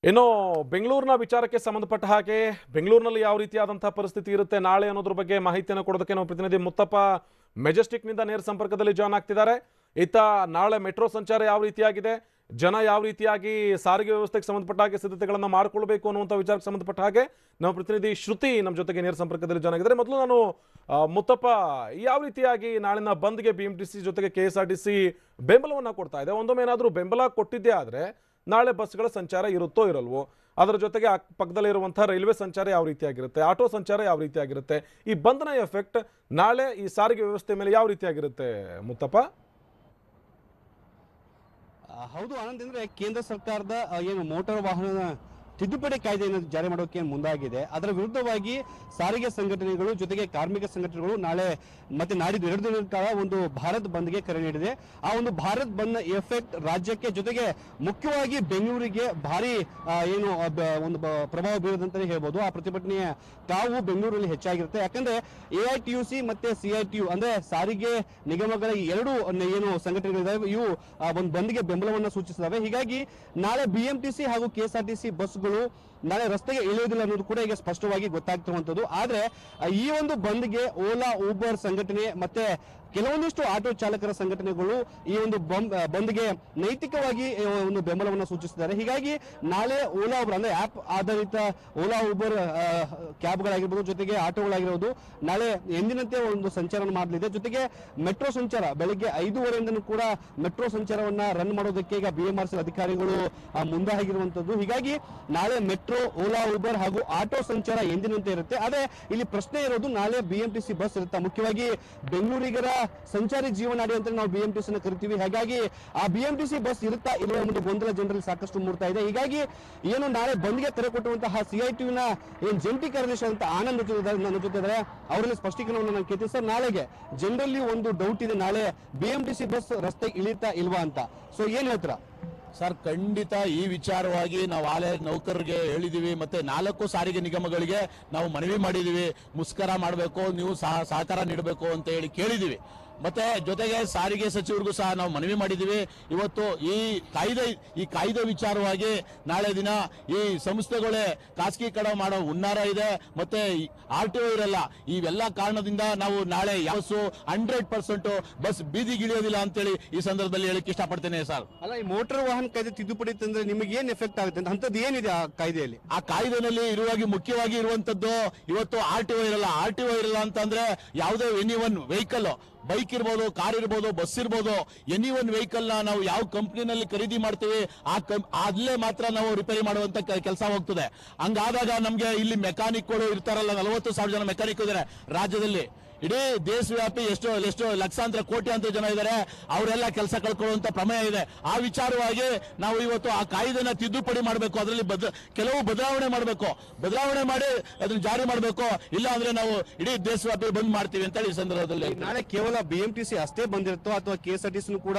ಇನ್ನು ಬೆಂಗಳೂರಿನ ವಿಚಾರಕ್ಕೆ ಸಂಬಂಧಪಟ್ಟ ಹಾಗೆ ಬೆಂಗಳೂರಿನಲ್ಲಿ ಯಾವ ರೀತಿಯಾದಂತಹ ಪರಿಸ್ಥಿತಿ ಇರುತ್ತೆ ನಾಳೆ ಅನ್ನೋದ್ರ ಬಗ್ಗೆ ಮಾಹಿತಿಯನ್ನು ಕೊಡೋದಕ್ಕೆ ನಾವು ಪ್ರತಿನಿಧಿ ಮುತ್ತಪ್ಪ ಮೆಜೆಸ್ಟಿಕ್ನಿಂದ ನೇರ ಸಂಪರ್ಕದಲ್ಲಿ ಜಾಯ್ನ್ ಆಗ್ತಿದ್ದಾರೆ. ಇತ್ತ ನಾಳೆ ಮೆಟ್ರೋ ಸಂಚಾರ ಯಾವ ರೀತಿಯಾಗಿದೆ, ಜನ ಯಾವ ರೀತಿಯಾಗಿ ಸಾರಿಗೆ ವ್ಯವಸ್ಥೆಗೆ ಸಂಬಂಧಪಟ್ಟ ಹಾಗೆ ಸಿದ್ಧತೆಗಳನ್ನು ಮಾಡಿಕೊಳ್ಬೇಕು ಅನ್ನುವಂಥ ವಿಚಾರಕ್ಕೆ ಸಂಬಂಧಪಟ್ಟ ಹಾಗೆ ನಮ್ಮ ಪ್ರತಿನಿಧಿ ಶ್ರುತಿ ನಮ್ಮ ಜೊತೆಗೆ ನೇರ ಸಂಪರ್ಕದಲ್ಲಿ ಜಾಯ್ನ್ ಆಗಿದ್ದಾರೆ. ಮೊದಲು ನಾನು ಮುತ್ತಪ್ಪ, ಯಾವ ರೀತಿಯಾಗಿ ನಾಳಿನ ಬಂದ್ಗೆ BMTC ಜೊತೆಗೆ KSRTC ಬೆಂಬಲವನ್ನು ಕೊಡ್ತಾ ಇದೆ? ಒಂದೊಮ್ಮೆ ಏನಾದರೂ ಬೆಂಬಲ ಕೊಟ್ಟಿದ್ದೇ ಆದರೆ ನಾಳೆ ಬಸ್ಗಳ ಸಂಚಾರ ಇರುತ್ತೋ ಇರಲ್ವೋ, ಅದರ ಜೊತೆಗೆ ಪಕ್ಕದಲ್ಲಿರುವಂತಹ ರೈಲ್ವೆ ಸಂಚಾರ ಯಾವ ರೀತಿಯಾಗಿರುತ್ತೆ, ಆಟೋ ಸಂಚಾರ ಯಾವ ರೀತಿಯಾಗಿರುತ್ತೆ, ಈ ಬಂಧನ ಎಫೆಕ್ಟ್ ನಾಳೆ ಈ ಸಾರಿಗೆ ವ್ಯವಸ್ಥೆ ಮೇಲೆ ಯಾವ ರೀತಿಯಾಗಿರುತ್ತೆ ಮುತ್ತಪ್ಪ? ಹೌದು ಆನಂದ್, ಅಂದ್ರೆ ಕೇಂದ್ರ ಸರ್ಕಾರದ ಏನು ಮೋಟಾರ್ ವಾಹನ ತಿದ್ದುಪಡಿ ಕಾಯ್ದೆಯನ್ನು ಜಾರಿ ಮಾಡೋಕೆ ಮುಂದಾಗಿದೆ. ಅದರ ವಿರುದ್ಧವಾಗಿ ಸಾರಿಗೆ ಸಂಘಟನೆಗಳು ಜೊತೆಗೆ ಕಾರ್ಮಿಕ ಸಂಘಟನೆಗಳು ನಾಳೆ ಮತ್ತೆ ನಾಡಿದ್ದು 2 ದಿನಗಳ ಕಾಲ ಒಂದು ಭಾರತ್ ಬಂದ್ಗೆ ಕರೆ ನೀಡಿದೆ. ಆ ಒಂದು ಭಾರತ್ ಬಂದ್ ಎಫೆಕ್ಟ್ ರಾಜ್ಯಕ್ಕೆ ಜೊತೆಗೆ ಮುಖ್ಯವಾಗಿ ಬೆಂಗಳೂರಿಗೆ ಭಾರಿ ಒಂದು ಪ್ರಭಾವ ಬೀರದಂತಾನೆ ಹೇಳ್ಬೋದು. ಆ ಪ್ರತಿಭಟನೆಯ ತಾವು ಬೆಂಗಳೂರಲ್ಲಿ ಹೆಚ್ಚಾಗಿರುತ್ತೆ. ಯಾಕಂದ್ರೆ AITUC ಮತ್ತೆ CITU ಅಂದ್ರೆ ಸಾರಿಗೆ ನಿಗಮಗಳ ಎರಡು ಏನು ಸಂಘಟನೆಗಳಿದಾವೆ, ಇವು ಒಂದು ಬಂದ್ಗೆ ಬೆಂಬಲವನ್ನು ಸೂಚಿಸಿದಾವೆ. ಹೀಗಾಗಿ ನಾಳೆ BMTC ಹಾಗೂ KSRTC ಬಸ್ಗಳು ನಾಳೆ ರಸ್ತೆಗೆ ಇಳಿಯುವುದಿಲ್ಲ ಅನ್ನೋದು ಕೂಡ ಈಗ ಸ್ಪಷ್ಟವಾಗಿ ಗೊತ್ತಾಗ್ತಿರುವಂತದ್ದು. ಆದ್ರೆ ಈ ಒಂದು ಬಂದ್ಗೆ ಓಲಾ, ಊಬರ್ ಸಂಘಟನೆ ಮತ್ತೆ ಕೆಲವೊಂದಿಷ್ಟು ಆಟೋ ಚಾಲಕರ ಸಂಘಟನೆಗಳು ಈ ಒಂದು ಬಂದ್ಗೆ ನೈತಿಕವಾಗಿ ಒಂದು ಬೆಂಬಲವನ್ನು ಸೂಚಿಸಿದ್ದಾರೆ. ಹೀಗಾಗಿ ನಾಳೆ ಓಲಾ ಊಬರ್ ಅಂದ್ರೆ ಆಪ್ ಆಧಾರಿತ ಓಲಾ ಊಬರ್ ಕ್ಯಾಬ್ಗಳಾಗಿರ್ಬೋದು ಜೊತೆಗೆ ಆಟೋಗಳಾಗಿರ್ಬೋದು ನಾಳೆ ಎಂದಿನಂತೆ ಒಂದು ಸಂಚಾರ ಮಾಡಲಿದೆ. ಜೊತೆಗೆ ಮೆಟ್ರೋ ಸಂಚಾರ ಬೆಳಗ್ಗೆ 5:30 ಕೂಡ ಮೆಟ್ರೋ ಸಂಚಾರವನ್ನ ರನ್ ಮಾಡೋದಕ್ಕೆ ಈಗ BMRC ಅಧಿಕಾರಿಗಳು ಮುಂದಾಗಿರುವಂತದ್ದು. ಹೀಗಾಗಿ ನಾಳೆ ಮೆಟ್ರೋ, ಓಲಾ, ಊಬರ್ ಹಾಗೂ ಆಟೋ ಸಂಚಾರ ಎಂದಿನಂತೆ ಇರುತ್ತೆ. ಆದ್ರೆ ಇಲ್ಲಿ ಪ್ರಶ್ನೆ ಇರೋದು ನಾಳೆ BMTC ಬಸ್ ಇರುತ್ತಾ? ಮುಖ್ಯವಾಗಿ ಬೆಂಗಳೂರಿಗರ ಸಂಚಾರಿ ಜೀವನಾಡಿ ಅಂತ ನಾವು BMTC ನ ಕರಿತೀವಿ. ಹಾಗಾಗಿ ಆ BMTC ಬಸ್ ಇರುತ್ತಾ ಇರುವ ಒಂದು ಗೊಂದಲ ಜನರಲ್ಲಿ ಸಾಕಷ್ಟು ಮೂಡ್ತಾ ಇದೆ. ಹೀಗಾಗಿ ಏನು ನಾಳೆ ಬಂದ್ಗೆ ಕರೆ ಕೊಟ್ಟುವಂತಹ CITU ನ ಏನು ಜಂಟಿ ಕಾರ್ಯದರ್ಶಿ ಅಂತ ಆನಂದ್ ನನ್ನ ಜೊತೆ ಇದ್ದಾರೆ. ಅವರಲ್ಲಿ ಸ್ಪಷ್ಟೀಕರಣವನ್ನು ನಾನು ಕೇಳ್ತೀನಿ. ಸರ್, ನಾಳೆಗೆ ಜನರಲ್ಲಿ ಒಂದು ಡೌಟ್ ಇದೆ, ನಾಳೆ BMTC ಬಸ್ ರಸ್ತೆಗೆ ಇಳಿತಾ ಇಲ್ವಾ ಅಂತ. ಸೊ ಏನ್ ಹೇಳ್ತೀರಾ ಸರ್? ಖಂಡಿತ ಈ ವಿಚಾರವಾಗಿ ನಾವು ಆಲಯ ನೌಕರರಿಗೆ ಹೇಳಿದೀವಿ, ಮತ್ತೆ 4 ಸಾರಿಗೆ ನಿಗಮಗಳಿಗೆ ನಾವು ಮನವಿ ಮಾಡಿದೀವಿ. ಮುಷ್ಕರ ಮಾಡಬೇಕು, ನೀವು ಸಹಕಾರ ನೀಡಬೇಕು ಅಂತ ಹೇಳಿ ಕೇಳಿದೀವಿ. ಮತ್ತೆ ಜೊತೆಗೆ ಸಾರಿಗೆ ಸಚಿವರಿಗೂ ಸಹ ನಾವು ಮನವಿ ಮಾಡಿದೀವಿ. ಇವತ್ತು ಈ ಕಾಯ್ದೆ ವಿಚಾರವಾಗಿ ನಾಳೆ ದಿನ ಈ ಸಂಸ್ಥೆಗಳೇ ಖಾಸಗೀಕರಣ ಮಾಡೋ ಹುನ್ನಾರ ಇದೆ, ಮತ್ತೆ RTO ಇರಲ್ಲ. ಇವೆಲ್ಲ ಕಾರಣದಿಂದ ನಾವು ನಾಳೆ ಯಾವತ್ತು 100% ಬಸ್ ಬೀದಿಗಿಳಿಯೋದಿಲ್ಲ ಅಂತೇಳಿ ಈ ಸಂದರ್ಭದಲ್ಲಿ ಹೇಳಕ್ಕೆ ಇಷ್ಟಪಡ್ತೇನೆ ಸರ್. ಅಲ್ಲ, ಈ ಮೋಟಾರ್ ವಾಹನ ಕಾಯ್ದೆ ತಿದ್ದುಪಡಿ ತಂದ್ರೆ ನಿಮಗೆ ಏನ್ ಎಫೆಕ್ಟ್ ಆಗುತ್ತೆ ಅಂತ ಅಂತದ್ದು ಏನಿದೆ ಆ ಕಾಯ್ದೆಯಲ್ಲಿ? ಆ ಕಾಯ್ದೆನಲ್ಲಿ ಮುಖ್ಯವಾಗಿ ಇರುವಂತದ್ದು ಇವತ್ತು RTO ಇರಲ್ಲ. RTO ಇರಲ್ಲ ಅಂತಂದ್ರೆ ಯಾವುದೇ ಎನಿ ಒನ್ ವೆಹಿಕಲ್, ಬೈಕ್ ಇರ್ಬೋದು, ಕಾರ್ ಇರ್ಬೋದು, ಬಸ್ ಇರ್ಬೋದು, ಎನಿ ಒನ್ ವೆಹಿಕಲ್ ನ ನಾವು ಯಾವ ಕಂಪ್ನಿನಲ್ಲಿ ಖರೀದಿ ಮಾಡ್ತೀವಿ ಅಲ್ಲೇ ಮಾತ್ರ ನಾವು ರಿಪೇರಿ ಮಾಡುವಂತ ಕೆಲಸ ಹೋಗ್ತದೆ. ಹಂಗಾದಾಗ ನಮ್ಗೆ ಇಲ್ಲಿ ಮೆಕ್ಯಾನಿಕ್ಗಳು ಇರ್ತಾರಲ್ಲ, 40,000 ಜನ ಮೆಕ್ಯಾನಿಕ್ ಇದ್ದಾರೆ ರಾಜ್ಯದಲ್ಲಿ. ಇಡೀ ದೇಶವ್ಯಾಪಿ ಎಷ್ಟೋ ಲಕ್ಷಾಂತರ ಕೋಟ್ಯಾಂತರ ಜನ ಇದ್ದಾರೆ, ಅವರೆಲ್ಲ ಕೆಲಸ ಕಳ್ಕೊಳ್ಳುವಂತ ಪ್ರಮೇಯ ಇದೆ. ಆ ವಿಚಾರವಾಗಿ ನಾವು ಇವತ್ತು ಆ ಕಾಯ್ದೆನ ತಿದ್ದುಪಡಿ ಮಾಡಬೇಕು, ಅದರಲ್ಲಿ ಕೆಲವು ಬದಲಾವಣೆ ಮಾಡಿ ಅದನ್ನ ಜಾರಿ ಮಾಡಬೇಕು. ಇಲ್ಲ ಅಂದ್ರೆ ನಾವು ಇಡೀ ದೇಶವ್ಯಾಪಿ ಬಂದ್ ಮಾಡ್ತೀವಿ ಅಂತ ಈ ಸಂದರ್ಭದಲ್ಲಿ. ನಾಳೆ ಕೇವಲ BMTC ಅಷ್ಟೇ ಬಂದಿರುತ್ತೋ ಅಥವಾ KSRTC ಕೂಡ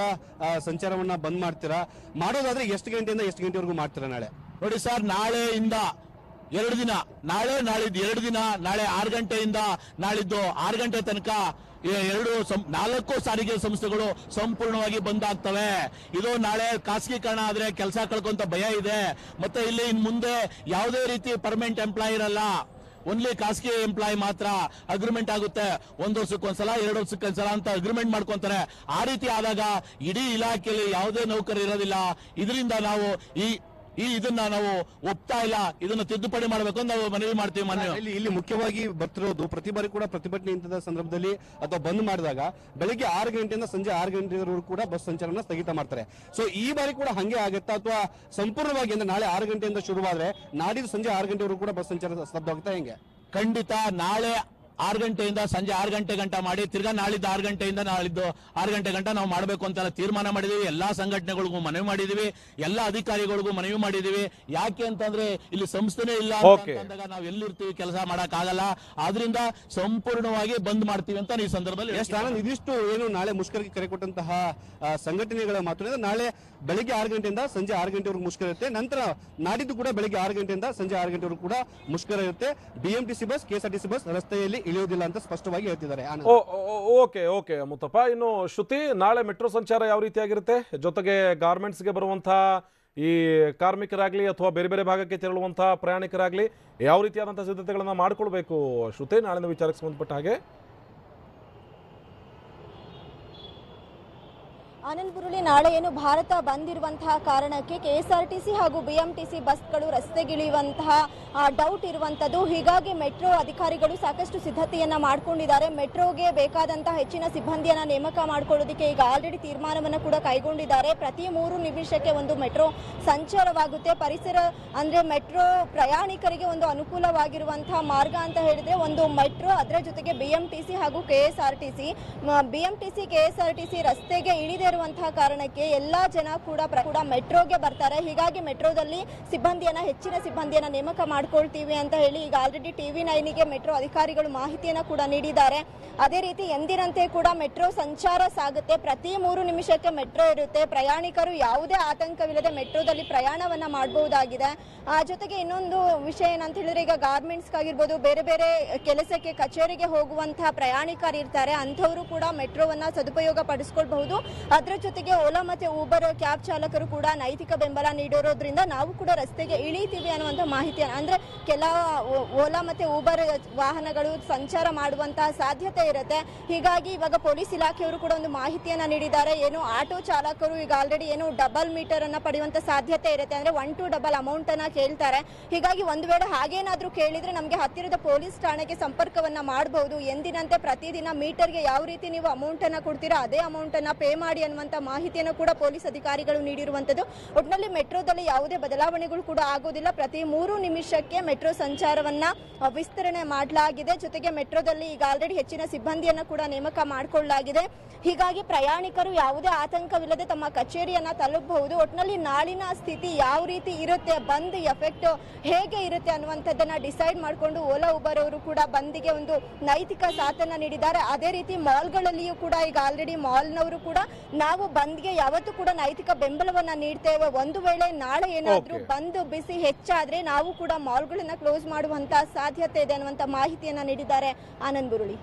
ಸಂಚಾರವನ್ನ ಬಂದ್ ಮಾಡ್ತೀರಾ? ಮಾಡೋದಾದ್ರೆ ಎಷ್ಟು ಗಂಟೆಯಿಂದ ಎಷ್ಟು ಗಂಟೆವರೆಗೂ ಮಾಡ್ತೀರಾ ನಾಳೆ? ನೋಡಿ ಸರ್, ನಾಳೆಯಿಂದ 2 ದಿನ, ನಾಳಿದ್ದು 2 ದಿನ, ನಾಳೆ 6 ಗಂಟೆಯಿಂದ ನಾಳಿದ್ದು 6 ಗಂಟೆ ತನಕ 4 ಸಾರಿಗೆ ಸಂಸ್ಥೆಗಳು ಸಂಪೂರ್ಣವಾಗಿ ಬಂದ್ ಆಗ್ತವೆ. ಇದು ನಾಳೆ ಖಾಸಗೀಕರಣ ಆದ್ರೆ ಕೆಲಸ ಕಳ್ಕೊಂತ ಭಯ ಇದೆ. ಮತ್ತೆ ಇಲ್ಲಿ ಇನ್ ಮುಂದೆ ಯಾವುದೇ ರೀತಿ ಪರ್ಮನೆಂಟ್ ಎಂಪ್ಲಾಯ್ ಇರಲ್ಲ, ಓನ್ಲಿ ಖಾಸಗಿ ಎಂಪ್ಲಾಯ್ ಮಾತ್ರ ಅಗ್ರಿಮೆಂಟ್ ಆಗುತ್ತೆ. 1 ವರ್ಷಕ್ಕೊಂದ್ಸಲ, 2 ವರ್ಷಕ್ಕೊಂದ್ಸಲ ಅಂತ ಅಗ್ರಿಮೆಂಟ್ ಮಾಡ್ಕೊಂತಾರೆ. ಆ ರೀತಿ ಆದಾಗ ಇಡೀ ಇಲಾಖೆಯಲ್ಲಿ ಯಾವುದೇ ನೌಕರು ಇರೋದಿಲ್ಲ. ಇದರಿಂದ ನಾವು ಇದನ್ನ ನಾವು ಒಪ್ತಾ ಇಲ್ಲ, ಇದನ್ನ ತಿದ್ದುಪಡಿ ಮಾಡಬೇಕು ಅಂತ ನಾವು ಮನವಿ ಮಾಡ್ತೀವಿ. ಇಲ್ಲಿ ಮುಖ್ಯವಾಗಿ ಬರ್ತಿರೋದು, ಪ್ರತಿ ಬಾರಿ ಕೂಡ ಪ್ರತಿಭಟನೆ ಇಂತಹ ಸಂದರ್ಭದಲ್ಲಿ ಅಥವಾ ಬಂದ್ ಮಾಡಿದಾಗ ಬೆಳಿಗ್ಗೆ 6 ಗಂಟೆಯಿಂದ ಸಂಜೆ 6 ಗಂಟೆವರೆಗೂ ಕೂಡ ಬಸ್ ಸಂಚಾರನ ಸ್ಥಗಿತ ಮಾಡ್ತಾರೆ. ಸೊ ಈ ಬಾರಿ ಕೂಡ ಹಂಗೆ ಆಗುತ್ತಾ ಅಥವಾ ಸಂಪೂರ್ಣವಾಗಿ ಅಂದ್ರೆ ನಾಳೆ 6 ಗಂಟೆಯಿಂದ ಶುರುವಾದ್ರೆ ನಾಡಿದ್ದು ಸಂಜೆ 6 ಗಂಟೆವರೆಗೂ ಕೂಡ ಬಸ್ ಸಂಚಾರ ಸ್ತಬ್ಧ ಆಗುತ್ತಾ? ಹೆಂಗೆ? ಖಂಡಿತ ನಾಳೆ 6 ಗಂಟೆಯಿಂದ ಸಂಜೆ 6 ಗಂಟೆ ಗಂಟ ಮಾಡಿ ತಿರ್ಗಾ ನಾಳಿದ್ದು 6 ಗಂಟೆಯಿಂದ ನಾಳಿದ್ದು 6 ಗಂಟೆ ಗಂಟ ನಾವು ಮಾಡಬೇಕು ಅಂತ ತೀರ್ಮಾನ ಮಾಡಿದೀವಿ. ಎಲ್ಲಾ ಸಂಘಟನೆಗಳಿಗೂ ಮನವಿ ಮಾಡಿದೀವಿ, ಎಲ್ಲಾ ಅಧಿಕಾರಿಗಳಿಗೂ ಮನವಿ ಮಾಡಿದೀವಿ. ಯಾಕೆ ಅಂತಂದ್ರೆ ಇಲ್ಲಿ ಸಂಸ್ಥೆನೇ ಇಲ್ಲ ಅಂತಂದಾಗ ನಾವು ಎಲ್ಲಿರ್ತೀವಿ, ಕೆಲಸ ಮಾಡಕ್ ಆಗಲ್ಲ. ಆದ್ರಿಂದ ಸಂಪೂರ್ಣವಾಗಿ ಬಂದ್ ಮಾಡ್ತೀವಿ ಅಂತ ಈ ಸಂದರ್ಭದಲ್ಲಿ ಇದಿಷ್ಟು ಏನು ನಾಳೆ ಮುಷ್ಕರಕ್ಕೆ ಕರೆ ಕೊಟ್ಟಂತಹ ಸಂಘಟನೆಗಳ ಮಾತು. ನಾಳೆ ಬೆಳಿಗ್ಗೆ 6 ಗಂಟೆಯಿಂದ ಸಂಜೆ 6 ಗಂಟೆವರೆಗೂ ಮುಷ್ಕರ ಇರುತ್ತೆ. ನಂತರ ನಾಡಿದ್ದು ಕೂಡ ಬೆಳಿಗ್ಗೆ 6 ಗಂಟೆಯಿಂದ ಸಂಜೆ 6 ಗಂಟೆವರೆಗೂ ಕೂಡ ಮುಷ್ಕರ ಇರುತ್ತೆ. BMTC ಬಸ್, KSRTC ಬಸ್ ರಸ್ತೆಯಲ್ಲಿ ಇಳಿಯೋದಿಲ್ಲ ಅಂತ ಸ್ಪಷ್ಟವಾಗಿ ಹೇಳ್ತಿದ್ದಾರೆ. ಓಕೆ ಮುತ್ತಪ್ಪ, ಇನ್ನು ಶ್ರುತಿ, ನಾಳೆ ಮೆಟ್ರೋ ಸಂಚಾರ ಯಾವ ರೀತಿಯಾಗಿರುತ್ತೆ, ಜೊತೆಗೆ ಗಾರ್ಮೆಂಟ್ಸ್ಗೆ ಬರುವಂತಹ ಈ ಕಾರ್ಮಿಕರಾಗ್ಲಿ ಅಥವಾ ಬೇರೆ ಬೇರೆ ಭಾಗಕ್ಕೆ ತೆರಳುವಂತಹ ಪ್ರಯಾಣಿಕರಾಗ್ಲಿ ಯಾವ ರೀತಿಯಾದಂತಹ ಸಿದ್ಧತೆಗಳನ್ನ ಮಾಡ್ಕೊಳ್ಬೇಕು ಶ್ರುತಿ ನಾಳಿನ ವಿಚಾರಕ್ಕೆ ಸಂಬಂಧಪಟ್ಟ ಹಾಗೆ? ಆನಂದ್ ಬುರುಳಿ, ನಾಳೆ ಏನು ಭಾರತ ಬಂದ್ ಇರುವಂತಹ ಕಾರಣಕ್ಕೆ KSRTC ಹಾಗೂ BMTC ಬಸ್ಗಳು ರಸ್ತೆಗಿಳಿಯುವಂತಹ ಡೌಟ್ ಇರುವಂತದ್ದು. ಹೀಗಾಗಿ ಮೆಟ್ರೋ ಅಧಿಕಾರಿಗಳು ಸಾಕಷ್ಟು ಸಿದ್ಧತೆಯನ್ನ ಮಾಡಿಕೊಂಡಿದ್ದಾರೆ. ಮೆಟ್ರೋಗೆ ಬೇಕಾದಂತಹ ಹೆಚ್ಚಿನ ಸಿಬ್ಬಂದಿಯನ್ನ ನೇಮಕ ಮಾಡಿಕೊಳ್ಳೋದಕ್ಕೆ ಈಗ ಆಲ್ರೆಡಿ ತೀರ್ಮಾನವನ್ನು ಕೂಡ ಕೈಗೊಂಡಿದ್ದಾರೆ. ಪ್ರತಿ 3 ನಿಮಿಷಕ್ಕೆ ಒಂದು ಮೆಟ್ರೋ ಸಂಚಾರವಾಗುತ್ತೆ. ಪರಿಸರ ಅಂದ್ರೆ ಮೆಟ್ರೋ ಪ್ರಯಾಣಿಕರಿಗೆ ಒಂದು ಅನುಕೂಲವಾಗಿರುವಂತಹ ಮಾರ್ಗ ಅಂತ ಹೇಳಿದ್ರೆ ಒಂದು ಮೆಟ್ರೋ, ಅದರ ಜೊತೆಗೆ BMTC ಹಾಗೂ KSRTC. BMTC KSRTC ರಸ್ತೆಗೆ ಇಳಿದೇ ಇರುವಂತಹ ಕಾರಣಕ್ಕೆ ಎಲ್ಲಾ ಜನ ಕೂಡ ಮೆಟ್ರೋಗೆ ಬರ್ತಾರೆ. ಹೀಗಾಗಿ ಮೆಟ್ರೋದಲ್ಲಿ ಹೆಚ್ಚಿನ ಸಿಬ್ಬಂದಿಯನ್ನ ನೇಮಕ ಮಾಡ್ಕೊಳ್ತೀವಿ ಅಂತ ಹೇಳಿ ಈಗ ಆಲ್ರೆಡಿ TV9ಗೆ ಮೆಟ್ರೋ ಅಧಿಕಾರಿಗಳು ಮಾಹಿತಿಯನ್ನ ಕೂಡ ನೀಡಿದ್ದಾರೆ. ಅದೇ ರೀತಿ ಎಂದಿನಂತೆ ಕೂಡ ಮೆಟ್ರೋ ಸಂಚಾರ ಸಾಗುತ್ತೆ. ಪ್ರತಿ 3 ನಿಮಿಷಕ್ಕೆ ಮೆಟ್ರೋ ಇರುತ್ತೆ. ಪ್ರಯಾಣಿಕರು ಯಾವುದೇ ಆತಂಕವಿಲ್ಲದೆ ಮೆಟ್ರೋದಲ್ಲಿ ಪ್ರಯಾಣವನ್ನ ಮಾಡಬಹುದಾಗಿದೆ. ಜೊತೆಗೆ ಇನ್ನೊಂದು ವಿಷಯ ಏನಂತ ಹೇಳಿದ್ರೆ, ಈಗ ಗಾರ್ಮೆಂಟ್ಸ್ ಆಗಿರ್ಬೋದು, ಬೇರೆ ಬೇರೆ ಕೆಲಸಕ್ಕೆ ಕಚೇರಿಗೆ ಹೋಗುವಂತಹ ಪ್ರಯಾಣಿಕರು ಇರ್ತಾರೆ, ಅಂಥವರು ಕೂಡ ಮೆಟ್ರೋವನ್ನ ಸದುಪಯೋಗ ಪಡಿಸ್ಕೊಳ್ಬಹುದು. ಅದರ ಜೊತೆಗೆ ಓಲಾ ಮತ್ತೆ ಊಬರ್ ಕ್ಯಾಬ್ ಚಾಲಕರು ಕೂಡ ನೈತಿಕ ಬೆಂಬಲ ನೀಡಿರೋದ್ರಿಂದ ನಾವು ಕೂಡ ರಸ್ತೆಗೆ ಇಳಿತೀವಿ ಅನ್ನುವಂಥ ಮಾಹಿತಿ, ಅಂದ್ರೆ ಕೆಲ ಓಲಾ ಮತ್ತೆ ಊಬರ್ ವಾಹನಗಳು ಸಂಚಾರ ಮಾಡುವಂತಹ ಸಾಧ್ಯತೆ ಇರುತ್ತೆ. ಹೀಗಾಗಿ ಇವಾಗ ಪೊಲೀಸ್ ಇಲಾಖೆಯವರು ಕೂಡ ಒಂದು ಮಾಹಿತಿಯನ್ನ ನೀಡಿದ್ದಾರೆ. ಏನು ಆಟೋ ಚಾಲಕರು ಈಗ ಆಲ್ರೆಡಿ ಏನು ಡಬಲ್ ಮೀಟರ್ ಅನ್ನ ಪಡೆಯುವಂತ ಸಾಧ್ಯತೆ ಇರುತ್ತೆ, ಅಂದ್ರೆ 1 to ಡಬಲ್ ಅಮೌಂಟ್ ಅನ್ನ ಕೇಳ್ತಾರೆ. ಹೀಗಾಗಿ ಒಂದು ವೇಳೆ ಹಾಗೇನಾದ್ರೂ ಕೇಳಿದ್ರೆ ನಮಗೆ ಹತ್ತಿರದ ಪೊಲೀಸ್ ಠಾಣೆಗೆ ಸಂಪರ್ಕವನ್ನ ಮಾಡಬಹುದು. ಎಂದಿನಂತೆ ಪ್ರತಿದಿನ ಮೀಟರ್ಗೆ ಯಾವ ರೀತಿ ನೀವು ಅಮೌಂಟ್ ಅನ್ನ ಕೊಡ್ತೀರಾ ಅದೇ ಅಮೌಂಟ್ ಅನ್ನ ಪೇ ಮಾಡಿ ಅನ್ನುವಂತ ಮಾಹಿತಿಯನ್ನು ಕೂಡ ಪೊಲೀಸ್ ಅಧಿಕಾರಿಗಳು ನೀಡಿರುವಂತದ್ದು. ಒಟ್ಟಿನಲ್ಲಿ ಮೆಟ್ರೋದಲ್ಲಿ ಯಾವುದೇ ಬದಲಾವಣೆಗಳು ಕೂಡ ಆಗೋದಿಲ್ಲ. ಪ್ರತಿ 3 ನಿಮಿಷಕ್ಕೆ ಮೆಟ್ರೋ ಸಂಚಾರವನ್ನ ವಿಸ್ತರಣೆ ಮಾಡಲಾಗಿದೆ. ಜೊತೆಗೆ ಮೆಟ್ರೋದಲ್ಲಿ ಈಗ ಆಲ್ರೆಡಿ ಹೆಚ್ಚಿನ ಸಿಬ್ಬಂದಿಯನ್ನ ಕೂಡ ನೇಮಕ ಮಾಡಿಕೊಳ್ಳಲಾಗಿದೆ. ಹೀಗಾಗಿ ಪ್ರಯಾಣಿಕರು ಯಾವುದೇ ಆತಂಕವಿಲ್ಲದೆ ತಮ್ಮ ಕಚೇರಿಯನ್ನ ತಲುಪಬಹುದು. ಒಟ್ಟಿನಲ್ಲಿ ನಾಳಿನ ಸ್ಥಿತಿ ಯಾವ ರೀತಿ ಇರುತ್ತೆ, ಬಂದ್ ಎಫೆಕ್ಟ್ ಹೇಗೆ ಇರುತ್ತೆ ಅನ್ನುವಂಥದ್ದನ್ನ ಡಿಸೈಡ್ ಮಾಡಿಕೊಂಡು ಓಲಾ ಉಬರ್ ಅವರು ಕೂಡ ಬಂದಿಗೆ ಒಂದು ನೈತಿಕ ಸಾಥನ್ನ ನೀಡಿದ್ದಾರೆ. ಅದೇ ರೀತಿ ಮಾಲ್ಗಳಲ್ಲಿಯೂ ಕೂಡ ಈಗ ಆಲ್ರೆಡಿ ಮಾಲ್ನವರು ಕೂಡ ನಾವು ಬಂದ್ಗೆ ಯಾವತ್ತೂ ಕೂಡ ನೈತಿಕ ಬೆಂಬಲವನ್ನ ನೀಡ್ತೇವೆ. ಒಂದು ವೇಳೆ ನಾಳೆ ಏನಾದ್ರೂ ಬಂದ್ ಬಿಸಿ ಹೆಚ್ಚಾದ್ರೆ ನಾವು ಕೂಡ ಮಾಲ್ಗಳನ್ನ ಕ್ಲೋಸ್ ಮಾಡುವಂತ ಸಾಧ್ಯತೆ ಇದೆ ಅನ್ನುವಂತ ಮಾಹಿತಿಯನ್ನ ನೀಡಿದ್ದಾರೆ ಆನಂದ್ ಬುರುಳಿ.